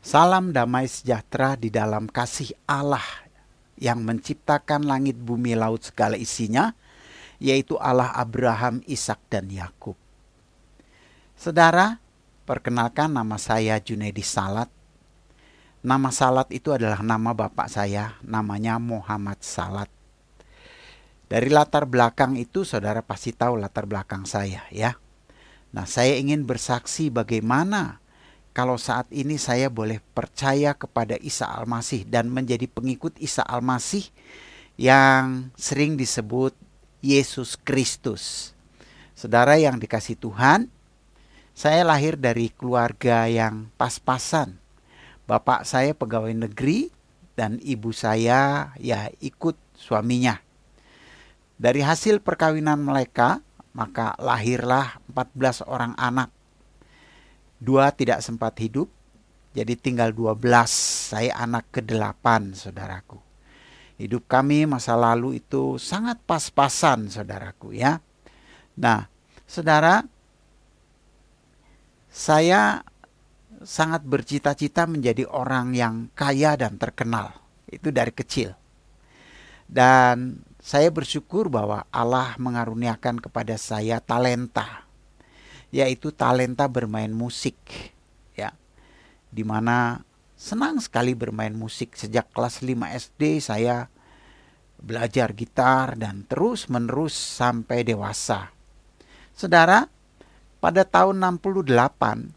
Salam damai sejahtera di dalam kasih Allah yang menciptakan langit, bumi, laut, segala isinya, yaitu Allah Abraham, Ishak, dan Yakub. Saudara, perkenalkan nama saya Junaidi Salat. Nama Salat itu adalah nama bapak saya, namanya Muhammad Salat. Dari latar belakang itu saudara pasti tahu latar belakang saya ya. Nah, saya ingin bersaksi bagaimana kalau saat ini saya boleh percaya kepada Isa Al-Masih dan menjadi pengikut Isa Al-Masih yang sering disebut Yesus Kristus. Saudara yang dikasih Tuhan, saya lahir dari keluarga yang pas-pasan. Bapak saya pegawai negeri dan ibu saya ya ikut suaminya. Dari hasil perkawinan mereka, maka lahirlah 14 orang anak. 2 tidak sempat hidup, jadi tinggal 12. Saya anak ke-8, saudaraku. Hidup kami masa lalu itu sangat pas-pasan, saudaraku ya. Nah, saudara, saya sangat bercita-cita menjadi orang yang kaya dan terkenal. Itu dari kecil. Dan saya bersyukur bahwa Allah mengaruniakan kepada saya talenta, yaitu talenta bermain musik, ya, dimana senang sekali bermain musik. Sejak kelas 5 SD saya belajar gitar dan terus menerus sampai dewasa. Saudara, pada tahun 68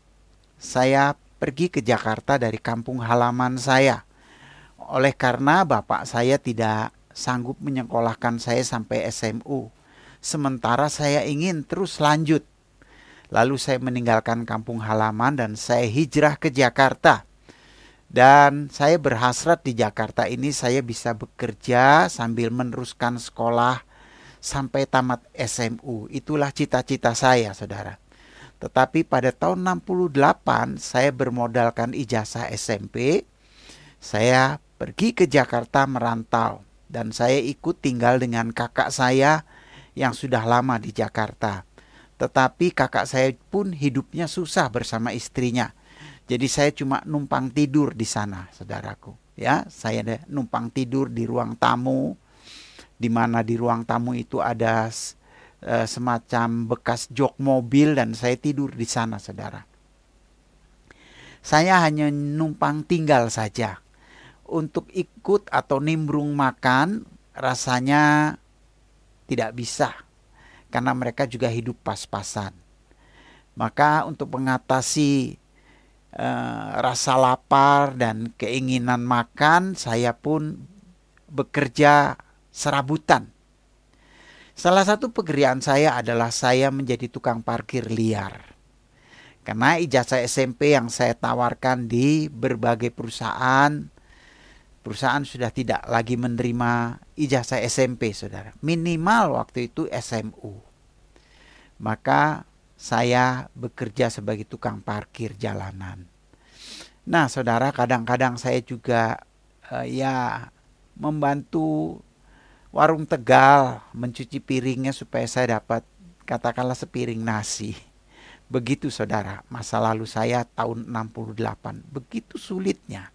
saya pergi ke Jakarta dari kampung halaman saya, oleh karena bapak saya tidak sanggup menyekolahkan saya sampai SMU. Sementara saya ingin terus lanjut. Lalu saya meninggalkan kampung halaman dan saya hijrah ke Jakarta. Dan saya berhasrat di Jakarta ini saya bisa bekerja sambil meneruskan sekolah sampai tamat SMU. Itulah cita-cita saya, saudara. Tetapi pada tahun 68 saya bermodalkan ijazah SMP. Saya pergi ke Jakarta merantau. Dan saya ikut tinggal dengan kakak saya yang sudah lama di Jakarta. Tetapi kakak saya pun hidupnya susah bersama istrinya. Jadi saya cuma numpang tidur di sana, saudaraku. Ya, saya numpang tidur di ruang tamu, di mana di ruang tamu itu ada semacam bekas jok mobil dan saya tidur di sana, saudara. Saya hanya numpang tinggal saja. Untuk ikut atau nimbrung makan rasanya tidak bisa, karena mereka juga hidup pas-pasan. Maka untuk mengatasi rasa lapar dan keinginan makan, saya pun bekerja serabutan. Salah satu pekerjaan saya adalah saya menjadi tukang parkir liar. Karena ijazah SMP yang saya tawarkan di berbagai perusahaan sudah tidak lagi menerima ijazah SMP, saudara. Minimal waktu itu SMU. Maka saya bekerja sebagai tukang parkir jalanan. Nah, saudara, kadang-kadang saya juga membantu warung Tegal mencuci piringnya supaya saya dapat katakanlah sepiring nasi. Begitu, saudara, masa lalu saya tahun 68. Begitu sulitnya.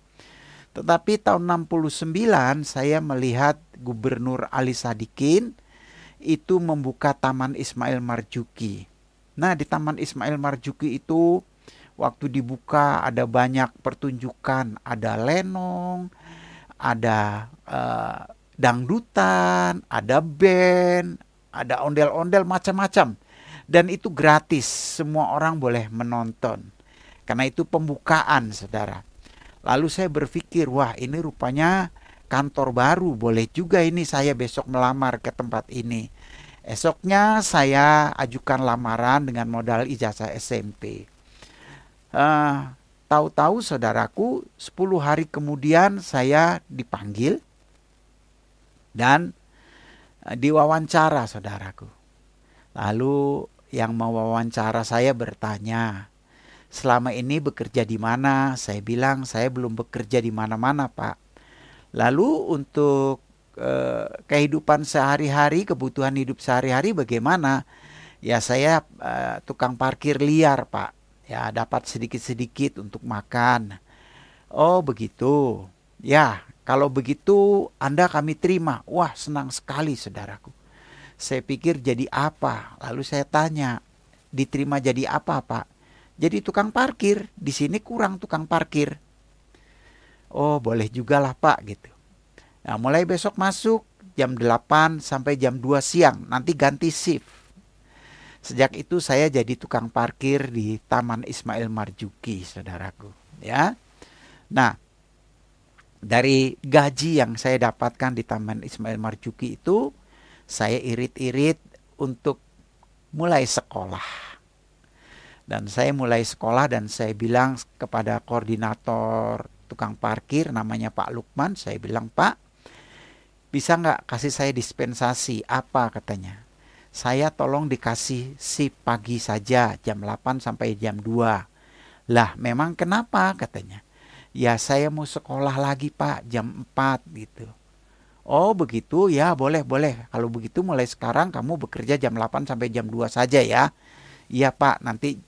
Tetapi tahun 69 saya melihat Gubernur Ali Sadikin itu membuka Taman Ismail Marzuki. Nah, di Taman Ismail Marzuki itu waktu dibuka ada banyak pertunjukan, ada lenong, ada dangdutan, ada band, ada ondel-ondel macam-macam. Dan itu gratis, semua orang boleh menonton. Karena itu pembukaan, saudara. Lalu saya berpikir, wah ini rupanya kantor baru, boleh juga ini saya besok melamar ke tempat ini. Esoknya saya ajukan lamaran dengan modal ijazah SMP. Tahu-tahu saudaraku, 10 hari kemudian saya dipanggil dan diwawancara, saudaraku. Lalu yang mewawancara saya bertanya, selama ini bekerja di mana? Saya bilang saya belum bekerja di mana-mana, Pak. Lalu untuk kehidupan sehari-hari, kebutuhan hidup sehari-hari bagaimana? Ya saya tukang parkir liar, Pak. Ya dapat sedikit-sedikit untuk makan. Oh begitu. Ya, kalau begitu Anda kami terima. Wah, senang sekali saudaraku. Saya pikir jadi apa? Lalu saya tanya, diterima jadi apa, Pak? Jadi tukang parkir. Di sini kurang tukang parkir. Oh, boleh juga lah, Pak, gitu. Nah, mulai besok masuk jam 8 sampai jam 2 siang. Nanti ganti shift. Sejak itu saya jadi tukang parkir di Taman Ismail Marzuki, saudaraku. Ya. Nah, dari gaji yang saya dapatkan di Taman Ismail Marzuki itu, saya irit-irit untuk mulai sekolah. Dan saya mulai sekolah dan saya bilang kepada koordinator tukang parkir namanya Pak Lukman, saya bilang, Pak, bisa nggak kasih saya dispensasi? Apa katanya? Saya tolong dikasih shift pagi saja, jam 8 sampai jam 2. Lah memang kenapa katanya? Ya saya mau sekolah lagi Pak, jam 4 gitu. Oh begitu ya, boleh. Kalau begitu mulai sekarang kamu bekerja jam 8 sampai jam 2 saja ya. Iya Pak, nanti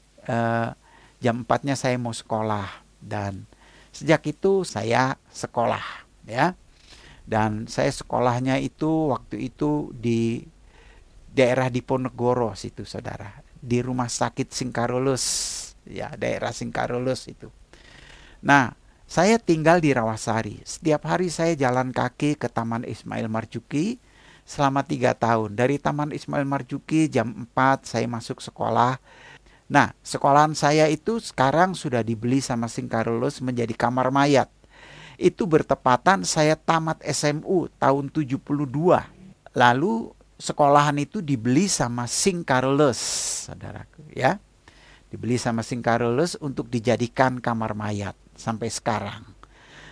jam 4-nya saya mau sekolah. Dan sejak itu saya sekolah ya. Dan saya sekolahnya itu waktu itu di daerah Diponegoro situ saudara. Di rumah sakit Singkarulus. Ya daerah Singkarulus itu. Nah saya tinggal di Rawasari. Setiap hari saya jalan kaki ke Taman Ismail Marzuki selama 3 tahun. Dari Taman Ismail Marzuki jam 4 saya masuk sekolah. Nah, sekolahan saya itu sekarang sudah dibeli sama Singkarulus menjadi kamar mayat. Itu bertepatan saya tamat SMU tahun 72. Lalu sekolahan itu dibeli sama Singkarulus, saudaraku ya. Dibeli sama Singkarulus untuk dijadikan kamar mayat sampai sekarang.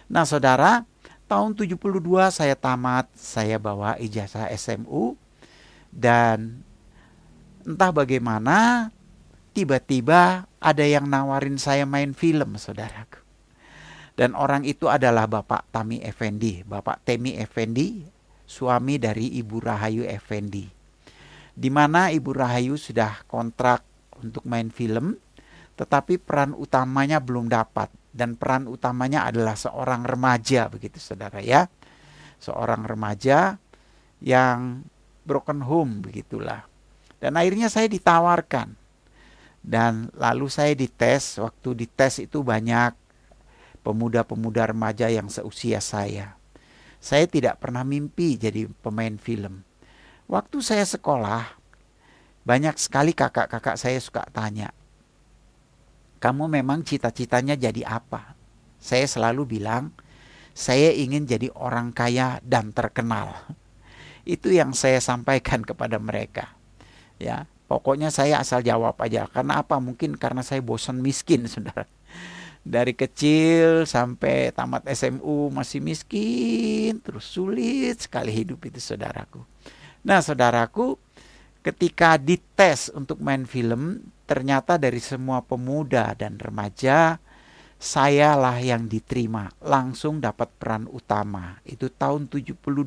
Nah saudara, tahun 72 saya tamat, saya bawa ijazah SMU. Dan entah bagaimana, tiba-tiba ada yang nawarin saya main film saudaraku. Dan orang itu adalah Bapak Tami Effendi, Bapak Temi Effendi, suami dari Ibu Rahayu Effendi. Di mana Ibu Rahayu sudah kontrak untuk main film, tetapi peran utamanya belum dapat. Dan peran utamanya adalah seorang remaja begitu saudara ya. Seorang remaja yang broken home begitulah. Dan akhirnya saya ditawarkan. Dan lalu saya dites, waktu dites itu banyak pemuda-pemuda remaja yang seusia saya. Saya tidak pernah mimpi jadi pemain film. Waktu saya sekolah, banyak sekali kakak-kakak saya suka tanya, kamu memang cita-citanya jadi apa? Saya selalu bilang, saya ingin jadi orang kaya dan terkenal. Itu yang saya sampaikan kepada mereka. Ya, pokoknya saya asal jawab aja. Karena apa? Mungkin karena saya bosan miskin, saudara. Dari kecil sampai tamat SMU masih miskin, terus sulit sekali hidup itu saudaraku. Nah saudaraku, ketika dites untuk main film, ternyata dari semua pemuda dan remaja, sayalah yang diterima, langsung dapat peran utama. Itu tahun 72.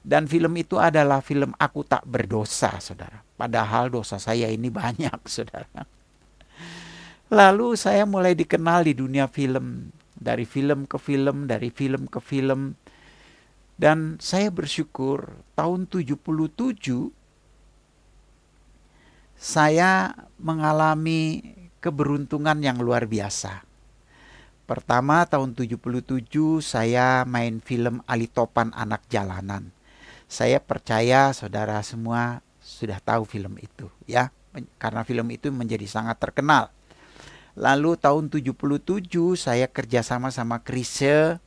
Dan film itu adalah film Aku Tak Berdosa, saudara. Padahal dosa saya ini banyak, saudara. Lalu saya mulai dikenal di dunia film. Dari film ke film, dari film ke film. Dan saya bersyukur tahun 77 saya mengalami keberuntungan yang luar biasa. Pertama tahun 77 saya main film Ali Topan Anak Jalanan. Saya percaya saudara semua sudah tahu film itu ya. Karena film itu menjadi sangat terkenal. Lalu tahun 77 saya kerjasama sama Chrisye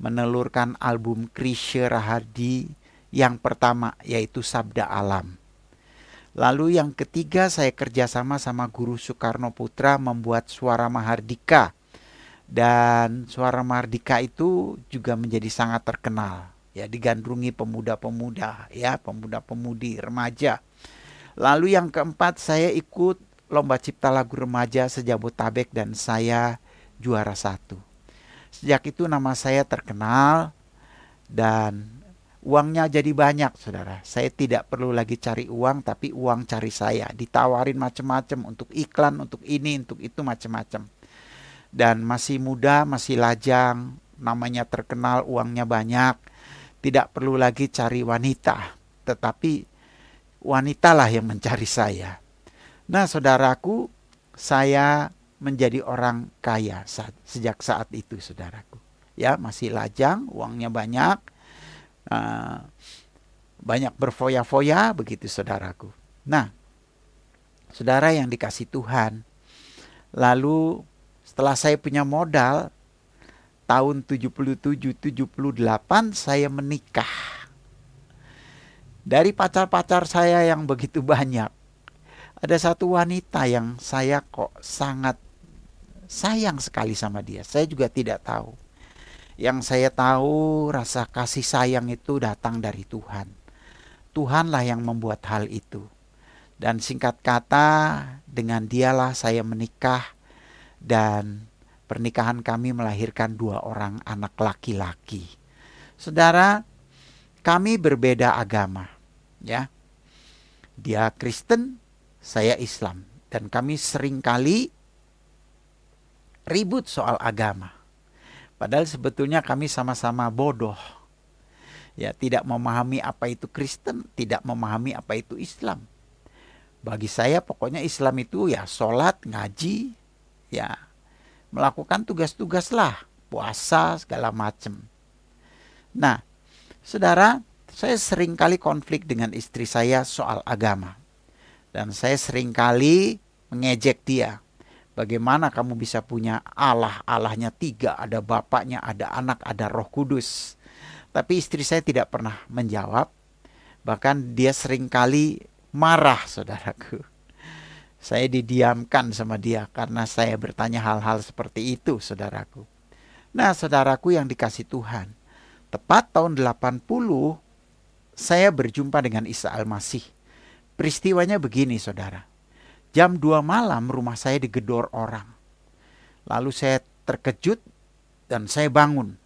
menelurkan album Chrisye Rahardi yang pertama yaitu Sabda Alam. Lalu yang ketiga saya kerjasama sama Guru Soekarno Putra membuat Suara Mahardika. Dan Suara Mahardika itu juga menjadi sangat terkenal. Ya digandrungi pemuda-pemuda ya, pemuda-pemudi remaja. Lalu yang keempat saya ikut Lomba Cipta Lagu Remaja se-Jabotabek dan saya juara 1. Sejak itu nama saya terkenal dan uangnya jadi banyak saudara. Saya tidak perlu lagi cari uang tapi uang cari saya. Ditawarin macam-macam untuk iklan, untuk ini, untuk itu macam-macam. dan masih muda, masih lajang, namanya terkenal, uangnya banyak, tidak perlu lagi cari wanita, tetapi wanitalah yang mencari saya. Nah, saudaraku, saya menjadi orang kaya sejak saat itu, saudaraku. Ya, masih lajang, uangnya banyak, banyak berfoya-foya, begitu saudaraku. Nah, saudara yang dikasih Tuhan, lalu setelah saya punya modal, tahun 77-78 saya menikah. Dari pacar-pacar saya yang begitu banyak, ada satu wanita yang saya kok sangat sayang sekali sama dia. Saya juga tidak tahu. Yang saya tahu, rasa kasih sayang itu datang dari Tuhan. Tuhanlah yang membuat hal itu. Dan singkat kata, dengan dialah saya menikah, dan pernikahan kami melahirkan 2 orang anak laki-laki. Saudara, kami berbeda agama, ya. Dia Kristen, saya Islam, dan kami seringkali ribut soal agama. Padahal sebetulnya kami sama-sama bodoh. Ya, tidak memahami apa itu Kristen, tidak memahami apa itu Islam. Bagi saya pokoknya Islam itu ya sholat, ngaji, ya melakukan tugas-tugas lah, puasa segala macam. Nah, saudara, saya sering kali konflik dengan istri saya soal agama. Dan saya sering kali mengejek dia. Bagaimana kamu bisa punya Allah, Allahnya 3, ada Bapaknya, ada Anak, ada Roh Kudus. Tapi istri saya tidak pernah menjawab. Bahkan dia sering kali marah, saudaraku. Saya didiamkan sama dia karena saya bertanya hal-hal seperti itu, saudaraku. Nah, saudaraku yang dikasih Tuhan, tepat tahun 80 saya berjumpa dengan Isa Al-Masih. Peristiwanya begini, saudara. Jam 2 malam rumah saya digedor orang. Lalu saya terkejut dan saya bangun.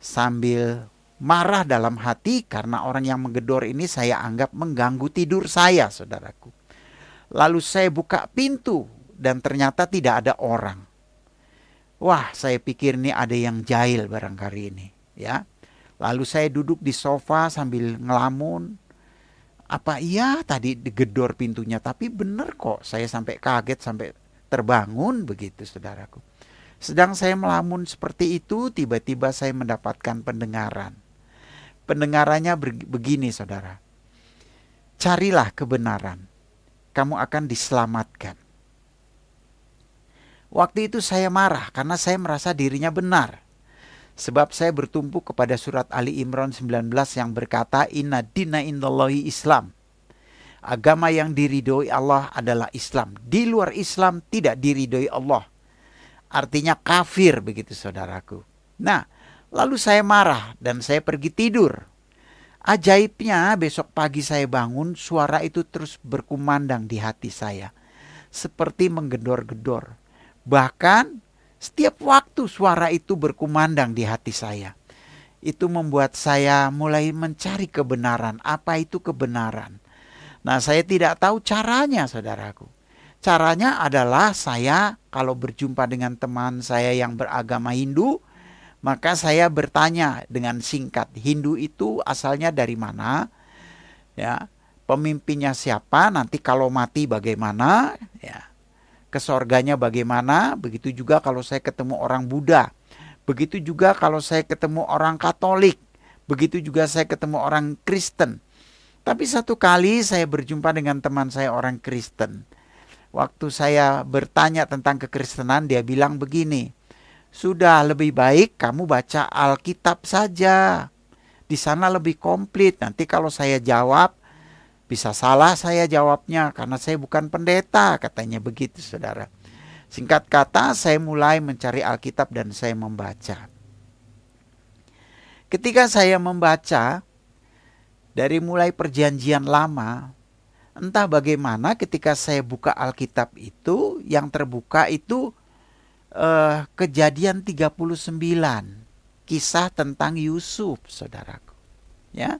Sambil marah dalam hati karena orang yang menggedor ini saya anggap mengganggu tidur saya, saudaraku. Lalu saya buka pintu dan ternyata tidak ada orang. Wah, saya pikir ini ada yang jahil barangkali ini, ya. Lalu saya duduk di sofa sambil ngelamun. Apa iya tadi digedor pintunya? Tapi benar kok, saya sampai kaget, sampai terbangun begitu, saudaraku. Sedang saya melamun seperti itu, tiba-tiba saya mendapatkan pendengaran. Pendengarannya begini, saudara. Carilah kebenaran, kamu akan diselamatkan. Waktu itu saya marah karena saya merasa dirinya benar. Sebab saya bertumpu kepada surat Ali Imran 19 yang berkata, Inna dina indallahi Islam. Agama yang diridhoi Allah adalah Islam. Di luar Islam tidak diridhoi Allah. Artinya kafir, begitu saudaraku. Nah, lalu saya marah dan saya pergi tidur. Ajaibnya besok pagi saya bangun, suara itu terus berkumandang di hati saya. Seperti menggedor-gedor. Bahkan setiap waktu suara itu berkumandang di hati saya. Itu membuat saya mulai mencari kebenaran. Apa itu kebenaran? Nah, saya tidak tahu caranya, saudaraku. Caranya adalah saya kalau berjumpa dengan teman saya yang beragama Hindu, maka saya bertanya dengan singkat, Hindu itu asalnya dari mana? Ya, pemimpinnya siapa? Nanti kalau mati bagaimana? Ya. Ke sorganya bagaimana, begitu juga kalau saya ketemu orang Buddha, begitu juga kalau saya ketemu orang Katolik, begitu juga saya ketemu orang Kristen. Tapi satu kali saya berjumpa dengan teman saya orang Kristen. Waktu saya bertanya tentang kekristenan, dia bilang begini, sudah lebih baik kamu baca Alkitab saja, di sana lebih komplit. Nanti kalau saya jawab, bisa salah saya jawabnya karena saya bukan pendeta, katanya begitu, saudara. Singkat kata, saya mulai mencari Alkitab dan saya membaca. Ketika saya membaca, dari mulai perjanjian lama, entah bagaimana ketika saya buka Alkitab itu, yang terbuka itu Kejadian 39, kisah tentang Yusuf, saudaraku. Ya.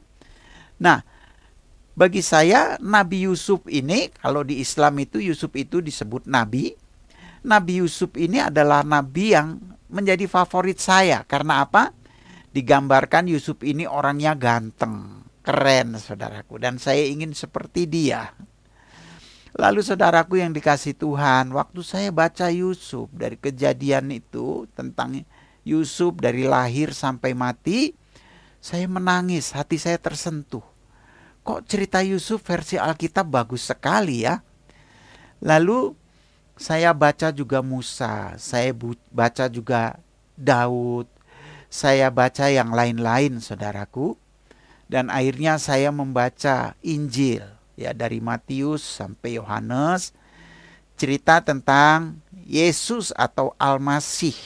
Nah, bagi saya Nabi Yusuf ini, kalau di Islam itu Yusuf itu disebut Nabi. Nabi Yusuf ini adalah nabi yang menjadi favorit saya. Karena apa? Digambarkan Yusuf ini orangnya ganteng, keren saudaraku. Dan saya ingin seperti dia. Lalu saudaraku yang dikasih Tuhan, waktu saya baca Yusuf dari kejadian itu tentang Yusuf dari lahir sampai mati, saya menangis, hati saya tersentuh. Kok cerita Yusuf versi Alkitab bagus sekali ya. Lalu saya baca juga Musa, saya baca juga Daud, saya baca yang lain-lain saudaraku. Dan akhirnya saya membaca Injil. Ya, dari Matius sampai Yohanes, cerita tentang Yesus atau Al-Masih.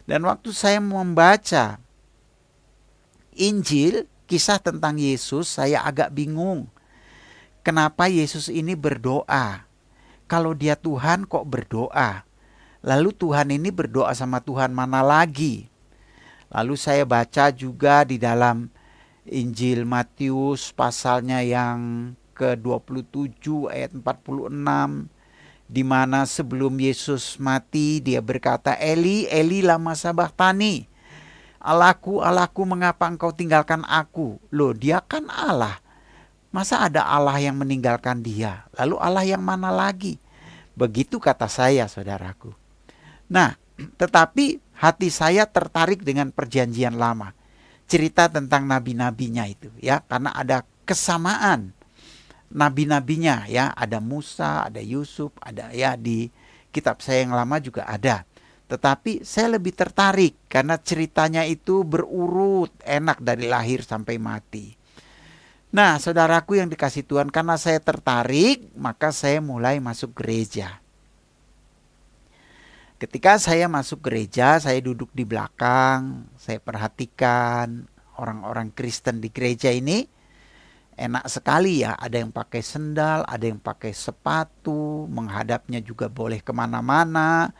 Dan waktu saya membaca Injil, kisah tentang Yesus, saya agak bingung. Kenapa Yesus ini berdoa? Kalau dia Tuhan kok berdoa? Lalu Tuhan ini berdoa sama Tuhan mana lagi? Lalu saya baca juga di dalam Injil Matius pasalnya yang ke-27 ayat 46, di mana sebelum Yesus mati dia berkata, Eli, Eli lama sabachthani. Allahku, Allahku, mengapa engkau tinggalkan aku? Loh, dia kan Allah. Masa ada Allah yang meninggalkan dia? Lalu Allah yang mana lagi? Begitu kata saya, saudaraku. Nah, tetapi hati saya tertarik dengan perjanjian lama. Cerita tentang nabi-nabinya itu ya, karena ada kesamaan nabi-nabinya ya, ada Musa, ada Yusuf, ada ya di kitab saya yang lama juga ada. Tetapi saya lebih tertarik karena ceritanya itu berurut, enak dari lahir sampai mati. Nah, saudaraku yang dikasih Tuhan, karena saya tertarik, maka saya mulai masuk gereja. Ketika saya masuk gereja, saya duduk di belakang, saya perhatikan orang-orang Kristen di gereja ini. Enak sekali ya, ada yang pakai sendal, ada yang pakai sepatu, menghadapnya juga boleh kemana-mana.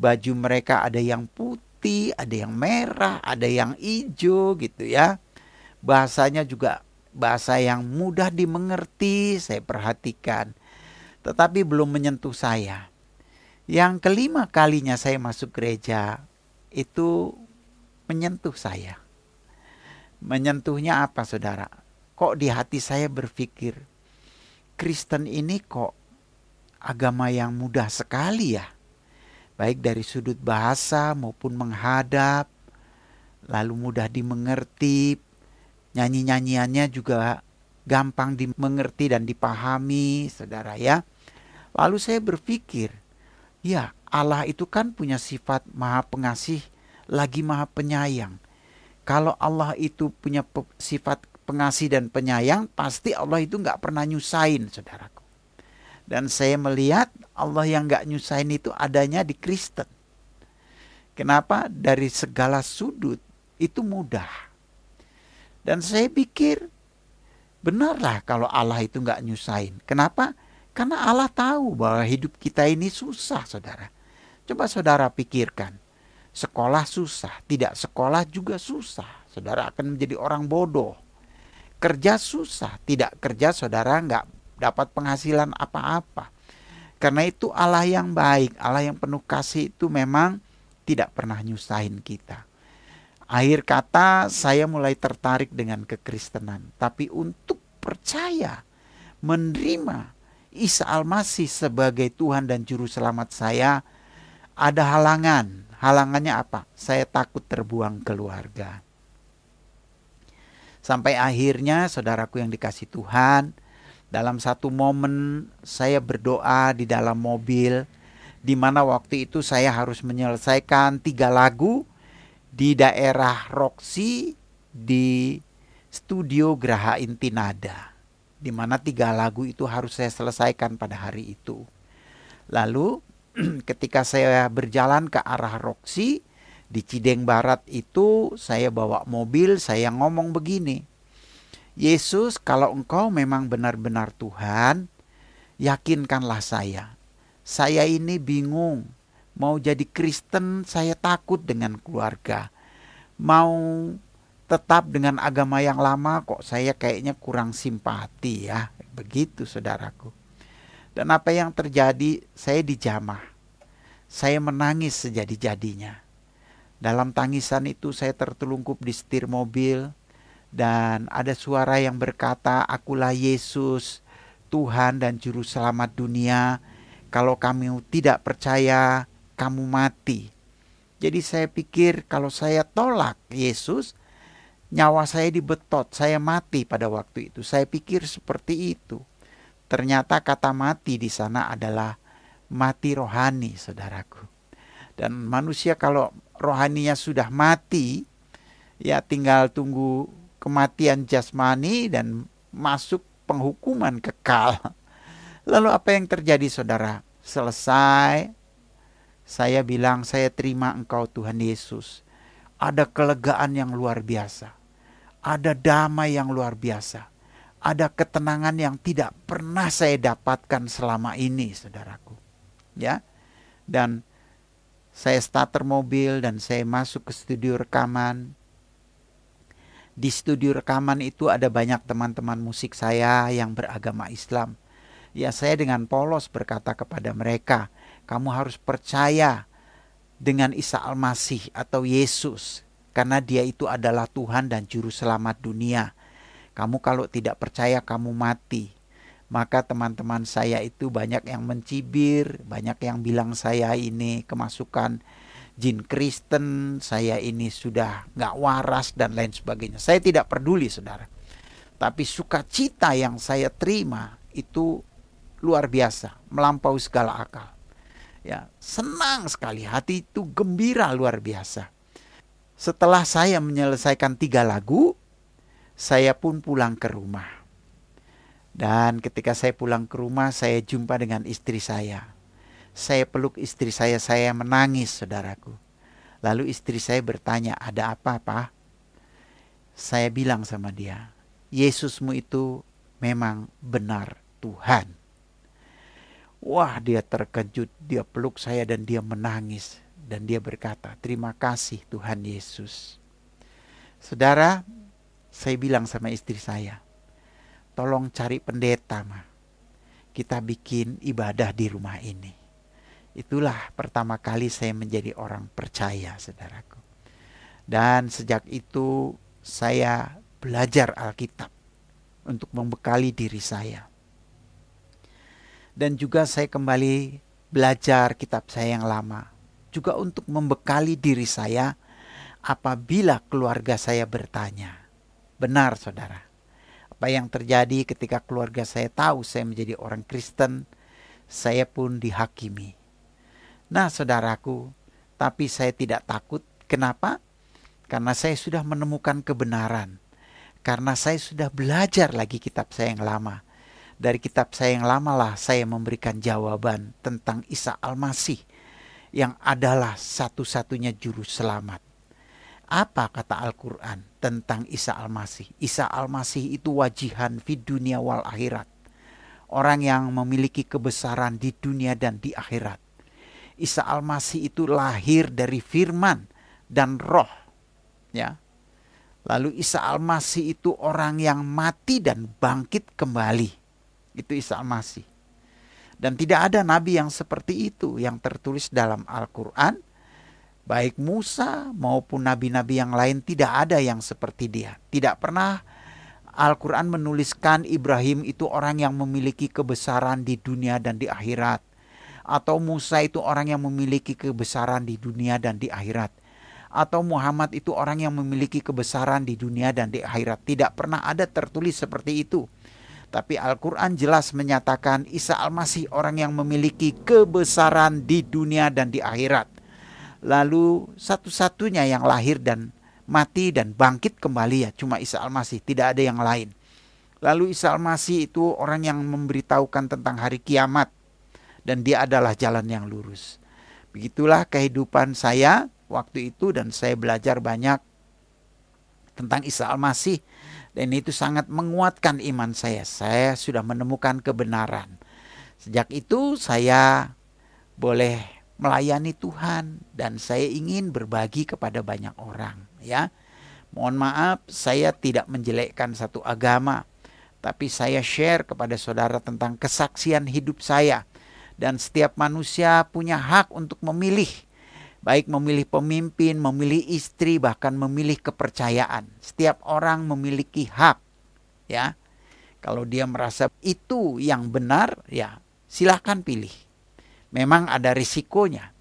Baju mereka ada yang putih, ada yang merah, ada yang hijau gitu ya. Bahasanya juga bahasa yang mudah dimengerti, saya perhatikan. Tetapi belum menyentuh saya. Yang kelima kalinya saya masuk gereja, itu menyentuh saya. Menyentuhnya apa saudara? Kok di hati saya berpikir, Kristen ini kok agama yang mudah sekali ya. Baik dari sudut bahasa maupun menghadap, lalu mudah dimengerti, nyanyi-nyanyiannya juga gampang dimengerti dan dipahami, saudara ya. Lalu saya berpikir, ya Allah itu kan punya sifat maha pengasih, lagi maha penyayang. Kalau Allah itu punya sifat pengasih dan penyayang, pasti Allah itu gak pernah nyusahin, saudaraku. Dan saya melihat Allah yang gak nyusahin itu adanya di Kristen. Kenapa? Dari segala sudut itu mudah. Dan saya pikir benarlah kalau Allah itu gak nyusahin. Kenapa? Karena Allah tahu bahwa hidup kita ini susah, saudara. Coba saudara pikirkan. Sekolah susah, tidak sekolah juga susah. Saudara akan menjadi orang bodoh. Kerja susah, tidak kerja saudara nggak dapat penghasilan apa-apa. Karena itu Allah yang baik, Allah yang penuh kasih itu memang tidak pernah nyusahin kita. Akhir kata saya mulai tertarik dengan kekristenan. Tapi untuk percaya, menerima Isa Al-Masih sebagai Tuhan dan Juru Selamat saya, ada halangan. Halangannya apa? Saya takut terbuang keluarga. Sampai akhirnya saudaraku yang dikasih Tuhan, dalam satu momen saya berdoa di dalam mobil, di mana waktu itu saya harus menyelesaikan 3 lagu di daerah Roxy di studio Graha Intinada, di mana 3 lagu itu harus saya selesaikan pada hari itu. Lalu ketika saya berjalan ke arah Roxy di Cideng Barat itu, saya bawa mobil, saya ngomong begini, Yesus, kalau engkau memang benar-benar Tuhan, yakinkanlah saya. Saya ini bingung, mau jadi Kristen saya takut dengan keluarga. Mau tetap dengan agama yang lama kok saya kayaknya kurang simpati ya. Begitu saudaraku. Dan apa yang terjadi, saya dijamah. saya menangis sejadi-jadinya. Dalam tangisan itu saya tertelungkup di setir mobil, dan ada suara yang berkata, "Akulah Yesus, Tuhan dan Juru Selamat dunia. Kalau kamu tidak percaya, kamu mati." Jadi saya pikir kalau saya tolak Yesus, nyawa saya dibetot, saya mati pada waktu itu. Saya pikir seperti itu. Ternyata kata mati di sana adalah mati rohani, saudaraku. Dan manusia kalau rohaninya sudah mati, ya tinggal tunggu kematian jasmani dan masuk penghukuman kekal. Lalu apa yang terjadi, saudara? Selesai, saya bilang, "Saya terima Engkau Tuhan Yesus." Ada kelegaan yang luar biasa. Ada damai yang luar biasa. Ada ketenangan yang tidak pernah saya dapatkan selama ini, saudaraku. Ya. Dan saya starter mobil dan saya masuk ke studio rekaman. Di studio rekaman itu ada banyak teman-teman musik saya yang beragama Islam. Ya, saya dengan polos berkata kepada mereka, "Kamu harus percaya dengan Isa Al-Masih atau Yesus, karena dia itu adalah Tuhan dan Juru Selamat dunia. Kamu kalau tidak percaya, kamu mati." Maka teman-teman saya itu banyak yang mencibir, banyak yang bilang saya ini kemasukan jin Kristen, saya ini sudah gak waras dan lain sebagainya. Saya tidak peduli, saudara. Tapi sukacita yang saya terima itu luar biasa, melampaui segala akal. Ya, senang sekali, hati itu gembira luar biasa. Setelah saya menyelesaikan 3 lagu, saya pun pulang ke rumah. Dan ketika saya pulang ke rumah, saya jumpa dengan istri saya. Saya peluk istri saya menangis, saudaraku. Lalu istri saya bertanya, "Ada apa, Pak?" Saya bilang sama dia, "Yesusmu itu memang benar Tuhan." Wah, dia terkejut, dia peluk saya dan dia menangis. Dan dia berkata, "Terima kasih Tuhan Yesus." Saudara, saya bilang sama istri saya, "Tolong cari pendeta, Ma. Kita bikin ibadah di rumah ini." Itulah pertama kali saya menjadi orang percaya, saudaraku. Dan sejak itu saya belajar Alkitab untuk membekali diri saya. Dan juga saya kembali belajar kitab saya yang lama, juga untuk membekali diri saya apabila keluarga saya bertanya. Benar, saudara. Apa yang terjadi ketika keluarga saya tahu saya menjadi orang Kristen, saya pun dihakimi. Nah, saudaraku, tapi saya tidak takut. Kenapa? Karena saya sudah menemukan kebenaran. Karena saya sudah belajar lagi kitab saya yang lama. Dari kitab saya yang lama lah saya memberikan jawaban tentang Isa Al-Masih yang adalah satu-satunya juru selamat. Apa kata Al-Quran tentang Isa Al-Masih? Isa Al-Masih itu wajihan fid dunia wal akhirat. Orang yang memiliki kebesaran di dunia dan di akhirat. Isa Al-Masih itu lahir dari firman dan roh. Ya. Lalu Isa Al-Masih itu orang yang mati dan bangkit kembali. Itu Isa Al-Masih. Dan tidak ada nabi yang seperti itu yang tertulis dalam Al-Quran. Baik Musa maupun nabi-nabi yang lain, tidak ada yang seperti dia. Tidak pernah Al-Quran menuliskan Ibrahim itu orang yang memiliki kebesaran di dunia dan di akhirat. Atau Musa itu orang yang memiliki kebesaran di dunia dan di akhirat. Atau Muhammad itu orang yang memiliki kebesaran di dunia dan di akhirat. Tidak pernah ada tertulis seperti itu. Tapi Al-Quran jelas menyatakan Isa Al-Masih orang yang memiliki kebesaran di dunia dan di akhirat. Lalu satu-satunya yang lahir dan mati dan bangkit kembali ya cuma Isa Al-Masih, tidak ada yang lain. Lalu Isa Al-Masih itu orang yang memberitahukan tentang hari kiamat dan dia adalah jalan yang lurus. Begitulah kehidupan saya waktu itu dan saya belajar banyak tentang Isa Al-Masih dan itu sangat menguatkan iman saya. Saya sudah menemukan kebenaran. Sejak itu saya boleh melayani Tuhan dan saya ingin berbagi kepada banyak orang, ya. Mohon maaf saya tidak menjelekkan satu agama, tapi saya share kepada saudara tentang kesaksian hidup saya Dan setiap manusia punya hak untuk memilih, baik memilih pemimpin, memilih istri, bahkan memilih kepercayaan. Setiap orang memiliki hak, ya. Kalau dia merasa itu yang benar, ya silahkan pilih. Memang ada risikonya.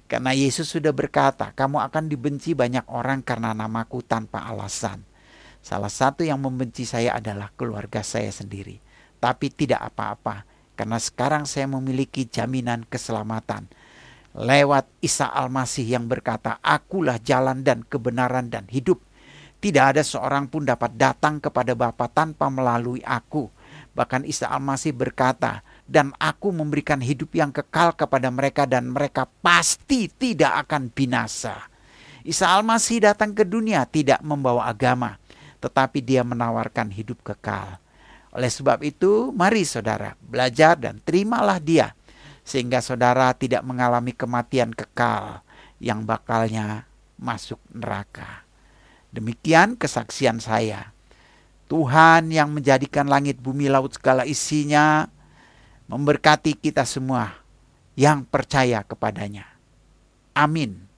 Karena Yesus sudah berkata, kamu akan dibenci banyak orang karena namaku tanpa alasan. Salah satu yang membenci saya adalah keluarga saya sendiri. Tapi tidak apa-apa, karena sekarang saya memiliki jaminan keselamatan lewat Isa Al-Masih yang berkata, akulah jalan dan kebenaran dan hidup. Tidak ada seorang pun dapat datang kepada Bapa tanpa melalui aku. Bahkan Isa Al-Masih berkata, dan aku memberikan hidup yang kekal kepada mereka dan mereka pasti tidak akan binasa. Isa Al-Masih datang ke dunia tidak membawa agama, tetapi dia menawarkan hidup kekal. Oleh sebab itu, mari saudara belajar dan terimalah dia, sehingga saudara tidak mengalami kematian kekal yang bakalnya masuk neraka. Demikian kesaksian saya. Tuhan yang menjadikan langit, bumi, laut, segala isinya, memberkati kita semua yang percaya kepadanya. Amin.